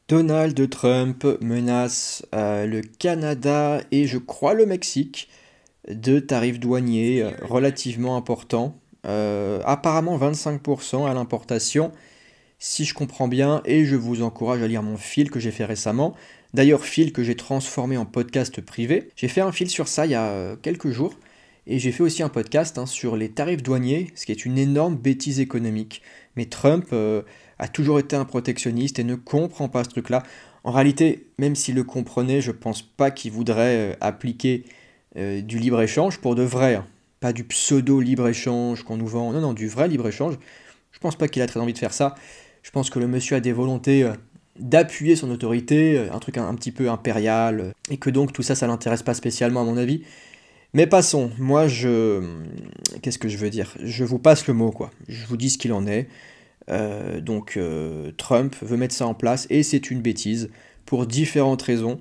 Donald Trump menace le Canada et je crois le Mexique de tarifs douaniers relativement importants, apparemment 25% à l'importation, si je comprends bien, et je vous encourage à lire mon fil que j'ai fait récemment. D'ailleurs, fil que j'ai transformé en podcast privé. J'ai fait un fil sur ça il y a quelques jours, et j'ai fait aussi un podcast sur les tarifs douaniers, ce qui est une énorme bêtise économique. Mais Trump a toujours été un protectionniste et ne comprend pas ce truc-là. En réalité, même s'il le comprenait, je pense pas qu'il voudrait appliquer du libre-échange pour de vrai, hein. Pas du pseudo-libre-échange qu'on nous vend, non, non, du vrai libre-échange. Je pense pas qu'il a très envie de faire ça. Je pense que le monsieur a des volontés d'appuyer son autorité, un truc un petit peu impérial, et que donc tout ça, ça l'intéresse pas spécialement à mon avis. Mais passons, moi je... Qu'est-ce que je veux dire? Je vous passe le mot, quoi. Je vous dis ce qu'il en est. Trump veut mettre ça en place, et c'est une bêtise, pour différentes raisons.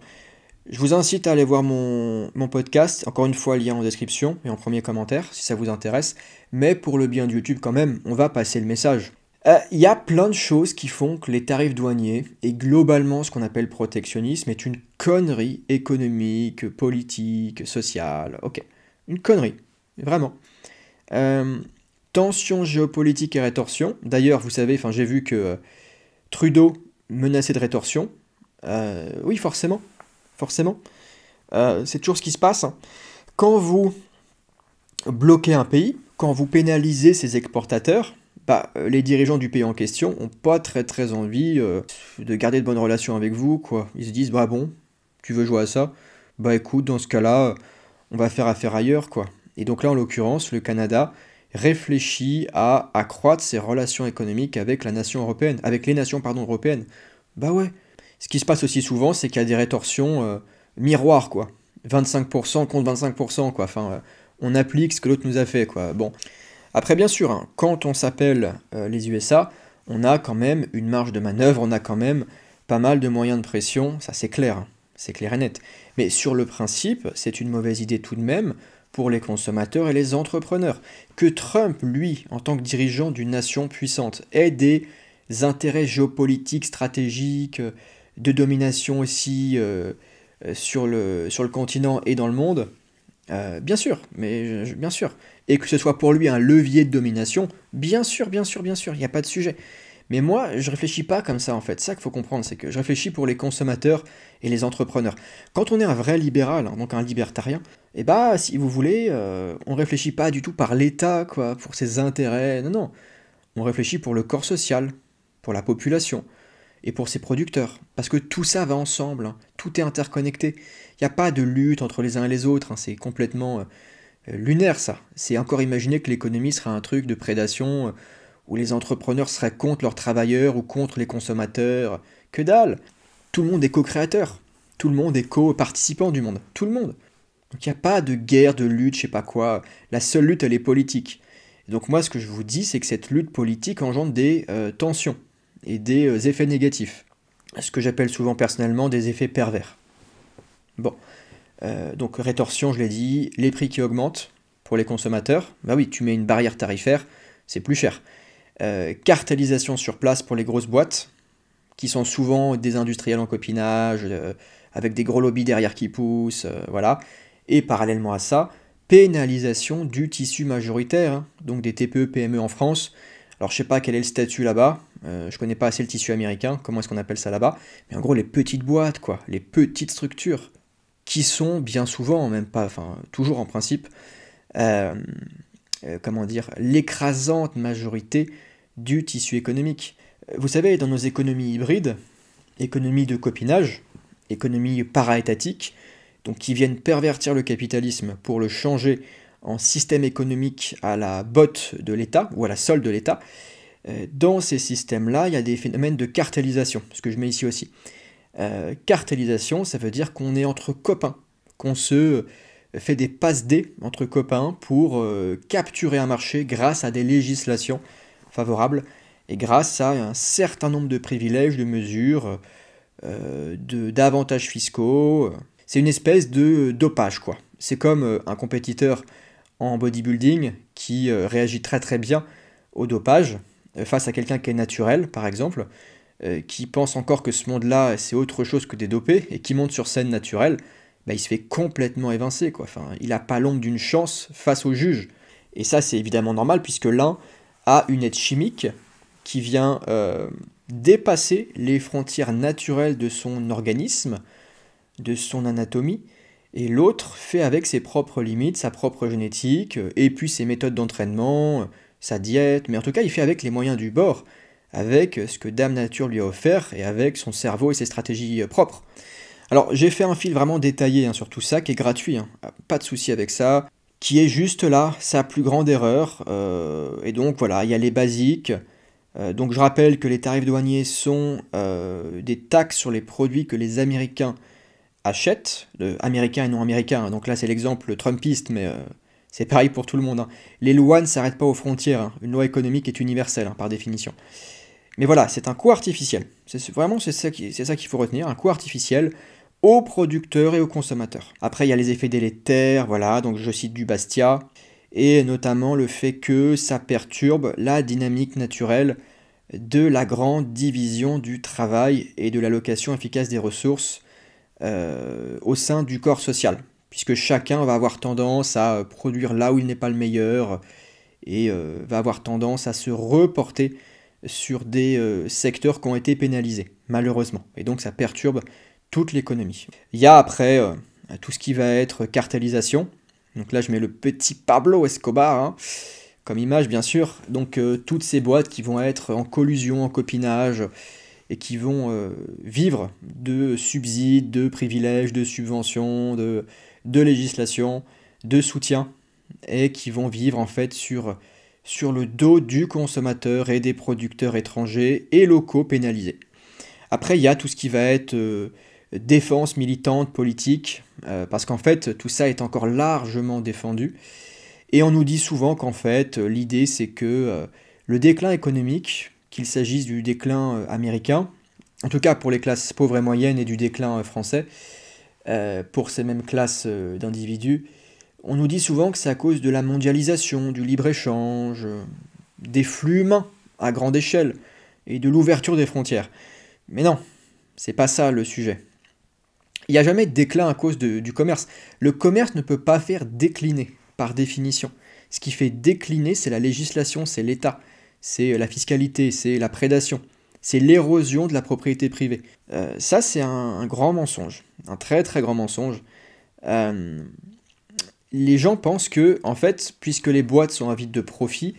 Je vous incite à aller voir mon podcast, encore une fois, lien en description et en premier commentaire, si ça vous intéresse. Mais pour le bien de YouTube, quand même, on va passer le message. Il y a plein de choses qui font que les tarifs douaniers et globalement ce qu'on appelle protectionnisme est une connerie économique, politique, sociale. Ok, une connerie, vraiment. Euh, Tension géopolitique et rétorsion. D'ailleurs, vous savez, j'ai vu que Trudeau menaçait de rétorsion. Oui, forcément, forcément. C'est toujours ce qui se passe, hein. Quand vous bloquez un pays, quand vous pénalisez ses exportateurs, les dirigeants du pays en question ont pas très envie de garder de bonnes relations avec vous, quoi. Ils se disent, bah bon, tu veux jouer à ça? Bah écoute, dans ce cas-là, on va faire affaire ailleurs, quoi. Et donc là, en l'occurrence, le Canada réfléchit à accroître ses relations économiques avec la nation européenne, avec les nations, pardon, européennes. Bah ouais. Ce qui se passe aussi souvent, c'est qu'il y a des rétorsions miroirs, quoi. 25% contre 25%, quoi. On applique ce que l'autre nous a fait, quoi. Bon. Après, bien sûr, hein, quand on s'appelle les USA, on a quand même une marge de manœuvre, on a quand même pas mal de moyens de pression, ça c'est clair, hein, c'est clair et net. Mais sur le principe, c'est une mauvaise idée tout de même pour les consommateurs et les entrepreneurs. Que Trump, lui, en tant que dirigeant d'une nation puissante, ait des intérêts géopolitiques, stratégiques, de domination aussi sur le continent et dans le monde, bien sûr, bien sûr. Et que ce soit pour lui un levier de domination, bien sûr, bien sûr, bien sûr, il n'y a pas de sujet. Mais moi, je réfléchis pas comme ça en fait. Ça qu'il faut comprendre, c'est que je réfléchis pour les consommateurs et les entrepreneurs. Quand on est un vrai libéral, hein, donc un libertarien, eh bah, si vous voulez, on réfléchit pas du tout par l'État, quoi, pour ses intérêts. Non, non. On réfléchit pour le corps social, pour la population et pour ses producteurs. Parce que tout ça va ensemble, hein. Tout est interconnecté. Il n'y a pas de lutte entre les uns et les autres, hein. C'est complètement lunaire ça. C'est encore imaginer que l'économie sera un truc de prédation où les entrepreneurs seraient contre leurs travailleurs ou contre les consommateurs. Que dalle! Tout le monde est co-créateur. Tout le monde est co-participant du monde. Tout le monde. Donc il n'y a pas de guerre, de lutte, je sais pas quoi. La seule lutte, elle est politique. Et donc moi, ce que je vous dis, c'est que cette lutte politique engendre des tensions et des effets négatifs. Ce que j'appelle souvent personnellement des effets pervers. Bon. Donc rétorsion, je l'ai dit, les prix qui augmentent pour les consommateurs. Bah oui, tu mets une barrière tarifaire, c'est plus cher. Cartélisation sur place pour les grosses boîtes, qui sont souvent des industriels en copinage, avec des gros lobbies derrière qui poussent, voilà. Et parallèlement à ça, pénalisation du tissu majoritaire, hein, donc des TPE, PME en France. Alors je sais pas quel est le statut là-bas, je connais pas assez le tissu américain, comment est-ce qu'on appelle ça là-bas, mais en gros les petites boîtes, quoi, les petites structures, qui sont bien souvent, même pas, toujours en principe, euh, comment dire, l'écrasante majorité du tissu économique. Vous savez, dans nos économies hybrides, économies de copinage, économies para-étatiques, donc qui viennent pervertir le capitalisme pour le changer en système économique à la botte de l'État, ou à la solde de l'État, dans ces systèmes-là, il y a des phénomènes de cartélisation, ce que je mets ici aussi. Cartélisation, ça veut dire qu'on est entre copains, qu'on se fait des passes-dés entre copains pour capturer un marché grâce à des législations favorables et grâce à un certain nombre de privilèges, de mesures, d'avantages fiscaux. C'est une espèce de dopage, quoi. C'est comme un compétiteur en bodybuilding qui réagit très bien au dopage face à quelqu'un qui est naturel, par exemple. qui pense encore que ce monde-là, c'est autre chose que des dopés, et qui monte sur scène naturelle, bah, il se fait complètement évincer, quoi. Enfin, il n'a pas l'ombre d'une chance face au juge. Et ça, c'est évidemment normal, puisque l'un a une aide chimique qui vient dépasser les frontières naturelles de son organisme, de son anatomie, et l'autre fait avec ses propres limites, sa propre génétique, et puis ses méthodes d'entraînement, sa diète, mais en tout cas, il fait avec les moyens du bord, avec ce que Dame Nature lui a offert, et avec son cerveau et ses stratégies propres. Alors, j'ai fait un fil vraiment détaillé sur tout ça, qui est gratuit, pas de souci avec ça, qui est juste là, sa plus grande erreur, et donc voilà, il y a les basiques. Donc je rappelle que les tarifs douaniers sont des taxes sur les produits que les Américains achètent, américains et non américains, donc là c'est l'exemple trumpiste, mais c'est pareil pour tout le monde. Les lois ne s'arrêtent pas aux frontières, une loi économique est universelle par définition. Mais voilà, c'est un coût artificiel, vraiment c'est ça qu'il faut retenir, un coût artificiel aux producteurs et aux consommateurs. Après il y a les effets délétères, voilà, donc je cite du Bastia, et notamment le fait que ça perturbe la dynamique naturelle de la grande division du travail et de l'allocation efficace des ressources au sein du corps social, puisque chacun va avoir tendance à produire là où il n'est pas le meilleur et va avoir tendance à se reporter sur des secteurs qui ont été pénalisés, malheureusement. Et donc ça perturbe toute l'économie. Il y a après tout ce qui va être cartélisation. Donc là je mets le petit Pablo Escobar comme image bien sûr. Donc toutes ces boîtes qui vont être en collusion, en copinage, et qui vont vivre de subsides, de privilèges, de subventions, de législation, de soutien, et qui vont vivre en fait sur le dos du consommateur et des producteurs étrangers et locaux pénalisés. Après, il y a tout ce qui va être défense militante, politique, parce qu'en fait, tout ça est encore largement défendu. Et on nous dit souvent qu'en fait, l'idée c'est que le déclin économique, qu'il s'agisse du déclin américain, en tout cas pour les classes pauvres et moyennes, et du déclin français, pour ces mêmes classes d'individus, on nous dit souvent que c'est à cause de la mondialisation, du libre-échange, des flux humains à grande échelle, et de l'ouverture des frontières. Mais non, c'est pas ça le sujet. Il n'y a jamais de déclin à cause du commerce. Le commerce ne peut pas faire décliner, par définition. Ce qui fait décliner, c'est la législation, c'est l'État, c'est la fiscalité, c'est la prédation, c'est l'érosion de la propriété privée. Ça, c'est un grand mensonge, un très très grand mensonge. Les gens pensent que, en fait, puisque les boîtes sont avides de profit,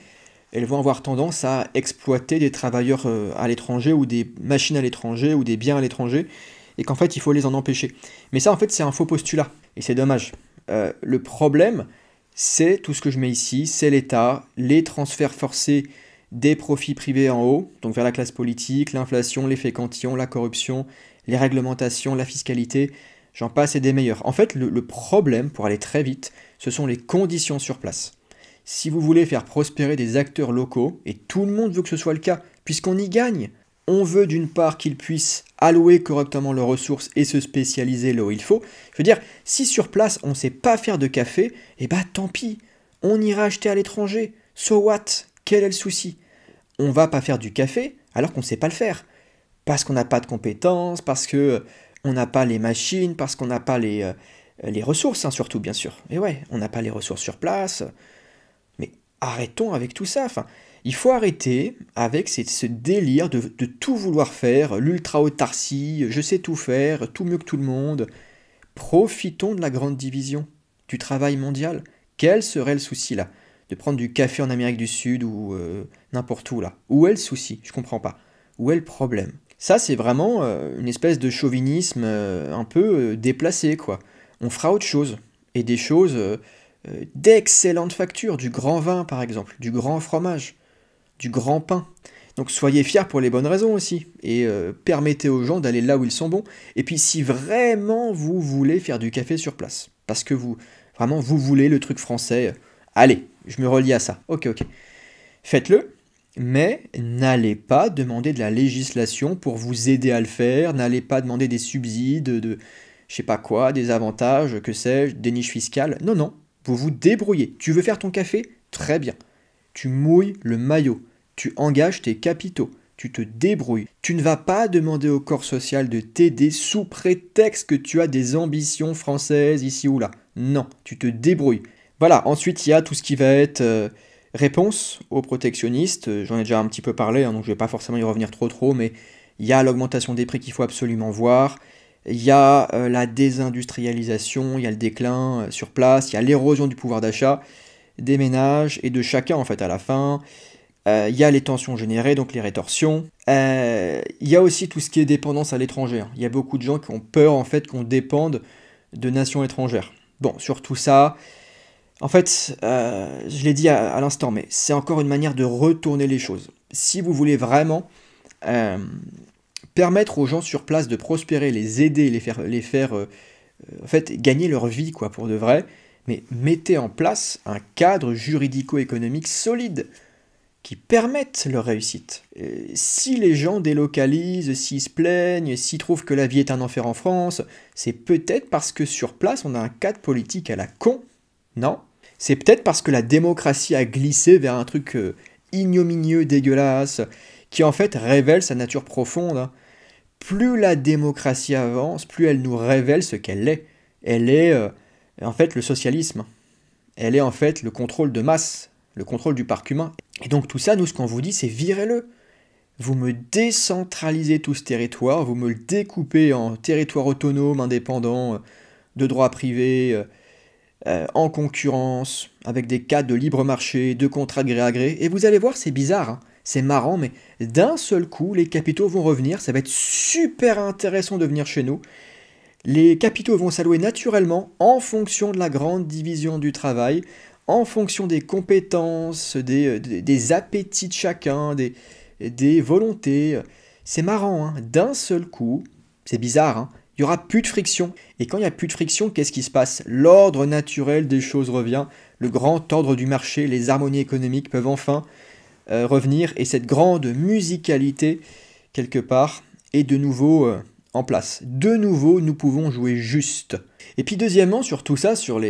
elles vont avoir tendance à exploiter des travailleurs à l'étranger, ou des machines à l'étranger, ou des biens à l'étranger, et qu'en fait, il faut les en empêcher. Mais ça, en fait, c'est un faux postulat, et c'est dommage. Le problème, c'est tout ce que je mets ici, c'est l'État, les transferts forcés des profits privés en haut, donc vers la classe politique, l'inflation, l'effet cantillon, la corruption, les réglementations, la fiscalité, j'en passe et des meilleurs. En fait, le problème, pour aller très vite, ce sont les conditions sur place. Si vous voulez faire prospérer des acteurs locaux, et tout le monde veut que ce soit le cas, puisqu'on y gagne, on veut d'une part qu'ils puissent allouer correctement leurs ressources et se spécialiser là où il faut. Je veux dire, si sur place on ne sait pas faire de café, eh ben tant pis, on ira acheter à l'étranger. So what? Quel est le souci? On va pas faire du café alors qu'on ne sait pas le faire. Parce qu'on n'a pas de compétences, parce qu'on n'a pas les machines, parce qu'on n'a pas les ressources, surtout bien sûr. Et ouais, on n'a pas les ressources sur place. Mais arrêtons avec tout ça. Enfin, il faut arrêter avec ce délire de tout vouloir faire, l'ultra-autarcie, je sais tout faire, tout mieux que tout le monde. Profitons de la grande division, du travail mondial. Quel serait le souci là? De prendre du café en Amérique du Sud ou n'importe où là. Où est le souci? Je comprends pas. Où est le problème? Ça, c'est vraiment une espèce de chauvinisme un peu déplacé, quoi. On fera autre chose. Et des choses d'excellente facture, du grand vin par exemple, du grand fromage, du grand pain. Donc soyez fiers pour les bonnes raisons aussi, et permettez aux gens d'aller là où ils sont bons. Et puis si vraiment vous voulez faire du café sur place, parce que vous voulez le truc français, allez, je me relie à ça, ok, faites-le, mais n'allez pas demander de la législation pour vous aider à le faire, n'allez pas demander des subsides, de je sais pas quoi, des avantages, que sais-je, des niches fiscales, non, vous vous débrouillez. Tu veux faire ton café? Très bien. Tu mouilles le maillot. Tu engages tes capitaux. tu te débrouilles. Tu ne vas pas demander au corps social de t'aider sous prétexte que tu as des ambitions françaises ici ou là. Non, tu te débrouilles. Voilà, ensuite il y a tout ce qui va être réponse aux protectionnistes. J'en ai déjà un petit peu parlé, hein, donc je ne vais pas forcément y revenir trop, mais il y a l'augmentation des prix qu'il faut absolument voir. Il y a la désindustrialisation, il y a le déclin sur place, il y a l'érosion du pouvoir d'achat des ménages et de chacun en fait à la fin. Il y a les tensions générées, donc les rétorsions. Il y a aussi tout ce qui est dépendance à l'étranger. Il y a beaucoup de gens qui ont peur en fait qu'on dépende de nations étrangères. Bon, sur tout ça, en fait, je l'ai dit à l'instant, mais c'est encore une manière de retourner les choses. Si vous voulez vraiment permettre aux gens sur place de prospérer, les aider, les faire en fait, gagner leur vie quoi, pour de vrai, mais mettez en place un cadre juridico-économique solide qui permettent leur réussite. Si les gens délocalisent, s'ils se plaignent, s'ils trouvent que la vie est un enfer en France, c'est peut-être parce que sur place on a un cadre politique à la con, non? C'est peut-être parce que la démocratie a glissé vers un truc ignominieux, dégueulasse, qui en fait révèle sa nature profonde. Hein. Plus la démocratie avance, plus elle nous révèle ce qu'elle est. Elle est en fait le socialisme. Elle est en fait le contrôle de masse, le contrôle du parc humain. Et donc tout ça, nous, ce qu'on vous dit, c'est virez-le. Vous me décentralisez tout ce territoire, vous me le découpez en territoire autonome, indépendant, de droit privé, en concurrence, avec des cadres de libre marché, de contrats de gré à gré. Et vous allez voir, c'est bizarre, hein. C'est marrant, mais d'un seul coup, les capitaux vont revenir. Ça va être super intéressant de venir chez nous. Les capitaux vont s'allouer naturellement en fonction de la grande division du travail, en fonction des compétences, des appétits de chacun, des volontés. C'est marrant, hein. D'un seul coup, c'est bizarre, hein. Il n'y aura plus de friction. Et quand il n'y a plus de friction, qu'est-ce qui se passe? L'ordre naturel des choses revient, le grand ordre du marché, les harmonies économiques peuvent enfin revenir, et cette grande musicalité, quelque part, est de nouveau en place. De nouveau, nous pouvons jouer juste. Et puis deuxièmement, sur tout ça, sur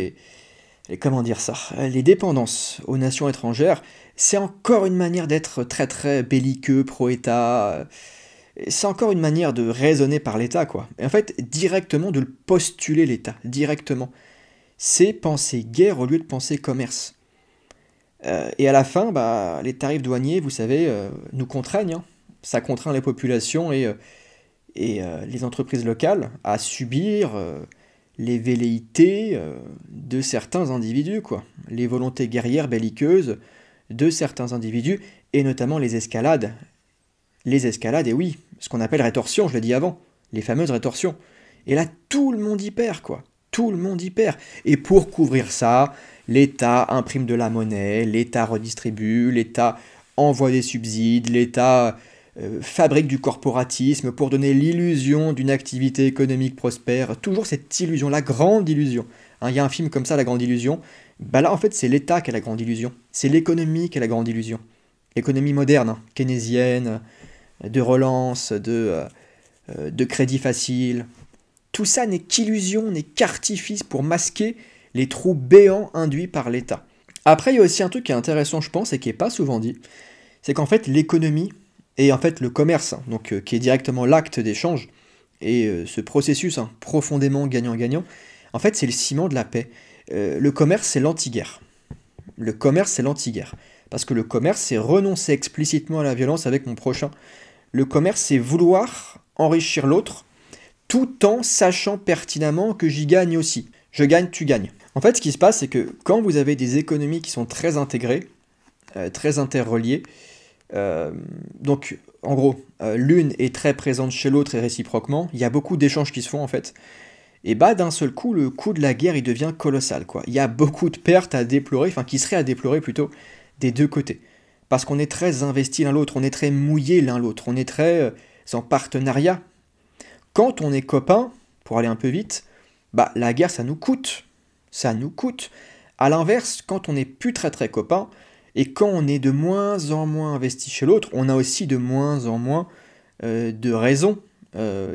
comment dire ça, les dépendances aux nations étrangères, c'est encore une manière d'être très très belliqueux, pro-État. C'est encore une manière de raisonner par l'État, quoi. Et en fait, directement de le postuler l'État, directement. C'est penser guerre au lieu de penser commerce. Et à la fin, bah, les tarifs douaniers, vous savez, nous contraignent. Hein. Ça contraint les populations et les entreprises locales à subir les velléités de certains individus, quoi. Les volontés guerrières belliqueuses de certains individus, et notamment les escalades. Les escalades, et oui, ce qu'on appelle rétorsion, je l'ai dit avant, les fameuses rétorsions. Et là, tout le monde y perd, quoi. Tout le monde y perd. Et pour couvrir ça, l'État imprime de la monnaie, l'État redistribue, l'État envoie des subsides, l'État fabrique du corporatisme pour donner l'illusion d'une activité économique prospère. Toujours cette illusion, la grande illusion. Hein, y a un film comme ça, La Grande Illusion. Bah là, en fait, c'est l'État qui a la grande illusion. C'est l'économie qui a la grande illusion. L'économie moderne, hein, keynésienne, de relance, de crédit facile. Tout ça n'est qu'illusion, n'est qu'artifice pour masquer les trous béants induits par l'État. Après, il y a aussi un truc qui est intéressant, je pense, et qui n'est pas souvent dit, c'est qu'en fait, l'économie et en fait le commerce, hein, donc, qui est directement l'acte d'échange, et ce processus hein, profondément gagnant-gagnant, en fait, c'est le ciment de la paix. Le commerce, c'est l'anti-guerre. Le commerce, c'est l'anti-guerre. Parce que le commerce, c'est renoncer explicitement à la violence avec mon prochain. Le commerce, c'est vouloir enrichir l'autre, tout en sachant pertinemment que j'y gagne aussi. Je gagne, tu gagnes. En fait, ce qui se passe, c'est que quand vous avez des économies qui sont très intégrées, très interreliées, donc en gros, l'une est très présente chez l'autre et réciproquement, il y a beaucoup d'échanges qui se font en fait, et bah d'un seul coup, le coût de la guerre, il devient colossal, quoi. Il y a beaucoup de pertes à déplorer, enfin qui seraient à déplorer plutôt, des deux côtés. Parce qu'on est très investi l'un l'autre, on est très mouillé l'un l'autre, on est très en partenariat. Quand on est copains, pour aller un peu vite, bah la guerre ça nous coûte. Ça nous coûte. A l'inverse, quand on n'est plus très très copains, et quand on est de moins en moins investi chez l'autre, on a aussi de moins en moins de raisons,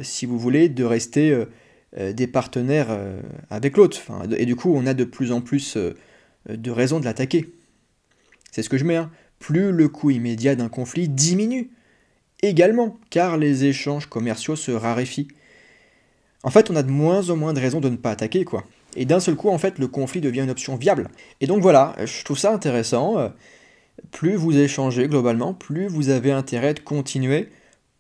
si vous voulez, de rester des partenaires avec l'autre. Enfin, et du coup, on a de plus en plus de raisons de l'attaquer. C'est ce que je mets, hein. Plus le coût immédiat d'un conflit diminue. également, car les échanges commerciaux se raréfient. En fait, on a de moins en moins de raisons de ne pas attaquer, quoi. Et d'un seul coup, en fait, le conflit devient une option viable. Et donc voilà, je trouve ça intéressant. Plus vous échangez globalement, plus vous avez intérêt de continuer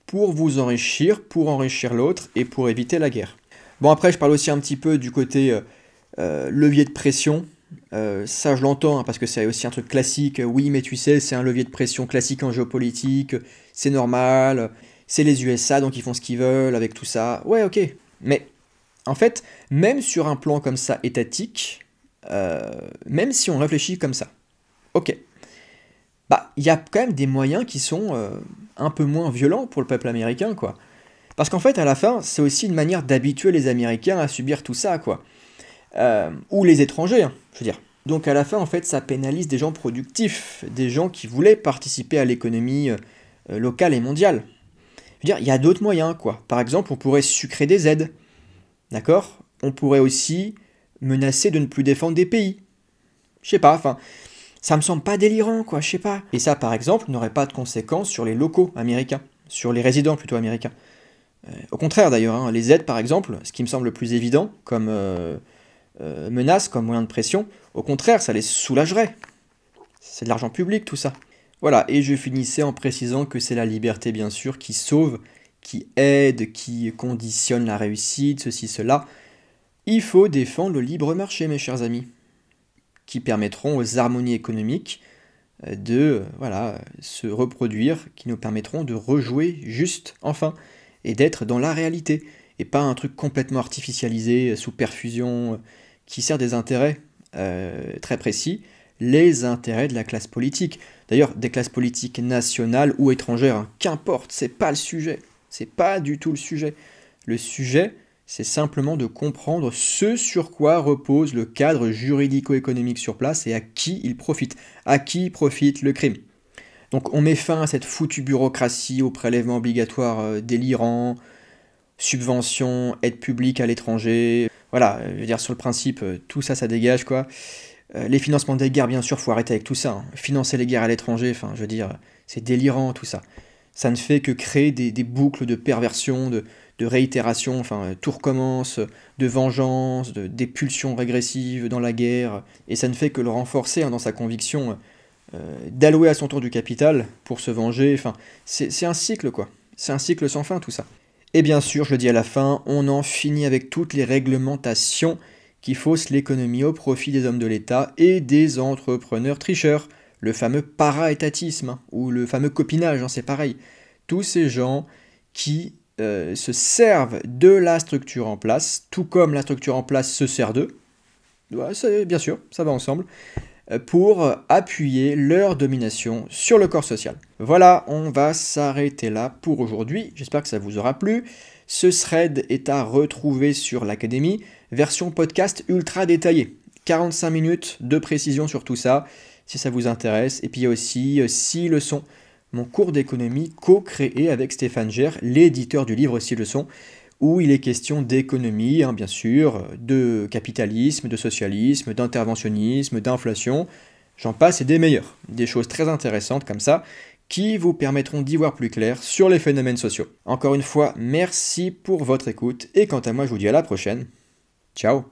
pour vous enrichir, pour enrichir l'autre et pour éviter la guerre. Bon, après, je parle aussi un petit peu du côté levier de pression. Ça, je l'entends, hein, parce que c'est aussi un truc classique. Oui, mais tu sais, c'est un levier de pression classique en géopolitique, c'est normal, c'est les USA, donc ils font ce qu'ils veulent avec tout ça. Ouais, ok. Mais en fait, même sur un plan comme ça étatique, même si on réfléchit comme ça, ok, bah, il y a quand même des moyens qui sont un peu moins violents pour le peuple américain, quoi. Parce qu'en fait, à la fin, c'est aussi une manière d'habituer les Américains à subir tout ça, quoi. Ou les étrangers, hein, je veux dire. Donc à la fin, en fait, ça pénalise des gens productifs, des gens qui voulaient participer à l'économie locale et mondiale. Je veux dire, il y a d'autres moyens, quoi. Par exemple, on pourrait sucrer des aides, d'accord? On pourrait aussi menacer de ne plus défendre des pays. Je sais pas, enfin, ça me semble pas délirant, quoi, je sais pas. Et ça, par exemple, n'aurait pas de conséquences sur les locaux américains, sur les résidents plutôt américains. Au contraire, d'ailleurs, hein, les aides, par exemple, ce qui me semble le plus évident comme menace, comme moyen de pression, au contraire, ça les soulagerait. C'est de l'argent public, tout ça. Voilà, et je finissais en précisant que c'est la liberté, bien sûr, qui sauve, qui aide, qui conditionne la réussite, ceci, cela. Il faut défendre le libre marché, mes chers amis, qui permettront aux harmonies économiques de voilà, se reproduire, qui nous permettront de rejouer juste, enfin, et d'être dans la réalité, et pas un truc complètement artificialisé, sous perfusion, qui sert des intérêts très précis, les intérêts de la classe politique. D'ailleurs, des classes politiques nationales ou étrangères, hein, qu'importe, c'est pas le sujet. C'est pas du tout le sujet. Le sujet, c'est simplement de comprendre ce sur quoi repose le cadre juridico-économique sur place et à qui il profite. À qui profite le crime. Donc on met fin à cette foutue bureaucratie, au prélèvement obligatoire délirant, subventions, aide publique à l'étranger. Voilà, je veux dire, sur le principe, tout ça, ça dégage, quoi. Les financements des guerres, bien sûr, faut arrêter avec tout ça, hein. Financer les guerres à l'étranger, enfin, je veux dire, c'est délirant, tout ça. Ça ne fait que créer des boucles de perversion, de réitération, enfin, tout recommence, de vengeance, des pulsions régressives dans la guerre, et ça ne fait que le renforcer, hein, dans sa conviction d'allouer à son tour du capital pour se venger, enfin, c'est un cycle, quoi. C'est un cycle sans fin, tout ça. Et bien sûr, je le dis à la fin, on en finit avec toutes les réglementations qui faussent l'économie au profit des hommes de l'État et des entrepreneurs tricheurs. Le fameux para-étatisme, hein, ou le fameux copinage, hein, c'est pareil. Tous ces gens qui se servent de la structure en place, tout comme la structure en place se sert d'eux, ouais, bien sûr, ça va ensemble, pour appuyer leur domination sur le corps social. Voilà, on va s'arrêter là pour aujourd'hui. J'espère que ça vous aura plu. Ce thread est à retrouver sur l'Académie, version podcast ultra détaillée. 45 minutes de précision sur tout ça, si ça vous intéresse. Et puis il y a aussi 6 leçons, mon cours d'économie co-créé avec Stéphane Gère, l'éditeur du livre 6 leçons, où il est question d'économie, hein, bien sûr, de capitalisme, de socialisme, d'interventionnisme, d'inflation, j'en passe et des meilleurs. Des choses très intéressantes comme ça, qui vous permettront d'y voir plus clair sur les phénomènes sociaux. Encore une fois, merci pour votre écoute, et quant à moi, je vous dis à la prochaine. Ciao!